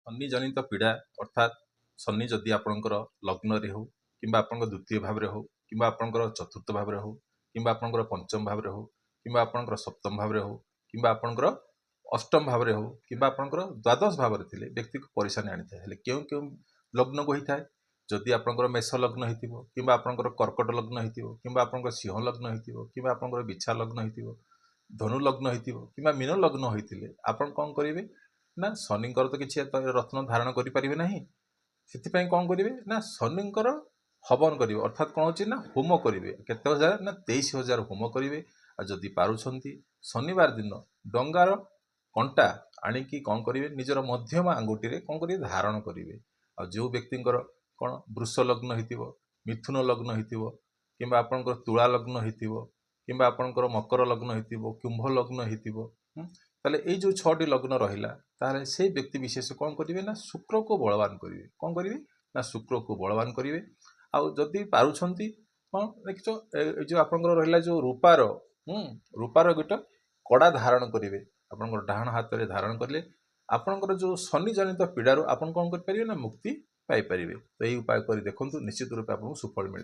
शनि जनित पीड़ा अर्थात शनि जदि आपणकर लग्न रे हो किंबा आपणकर द्वितीय भाव रे हो किंबा आपणकर चतुर्थ भाव रे हो किंबा आपणकर पंचम भाव रे हो किंबा आपणकर सप्तम भाव रे हो किंबा आपणकर अष्टम भाव रे हो किंबा आपणकर द्वादश भाव रे थिले व्यक्ति को परेशानी आनी थाए हेले केउ केउ लग्न को हिथाए जदि आपणकर मेष लग्न हिथिबो किंबा आपणकर कर्कट लग्न हिथिबो किंबा आपणकर सिंह लग्न हिथिबो किंबा आपणकर बिछा लग्न हिथिबो धनु लग्न होइथिबो किंबा मीन लग्न होइथिले आपण कोन करिवे ना शनिकर तो किछि रत्न धारण करि परिबे नाही सेति कोन करिवे ना शनिकर हवन करिवे अर्थात कोन होछि ना होम करिवे केते हजार ना 23,000 होम करिवे आ जदि पारुछंती शनिवार दिन डंगार कंटा आनिकी कोन करिवे निजर मध्यम आंगुठी रे कोन करिवे धारण करिवे आ जो व्यक्तिंकर कोन वृष लग्न हिथिबो मिथुन लग्न हिथिबो किंबा आपनकर तुला लग्न हिथिबो किंबा आपनकर मकर लग्न हिथिबो कुंभ लग्न हिथिबो ताले एई जो 6टी लग्न रहिला ताले से व्यक्ति विशेष कोन करिवे ना शुक्र को बलवान करिवे कोन करिवे ना शुक्र को बलवान करिवे आ जदि पारुछंती कोन देखिछो ए जो आपनकर रहिला जो रूपार गोटे कड़ा धारण करिवे आपनकर डाहाण हाथ रे धारण करले आपनकर जो शनि जनित पीड़ा रो आपन कोन कर परिवे ना मुक्ति पाई परिवे तो एई उपाय करी देखंतु निश्चित रूप आपन सुफल मिले।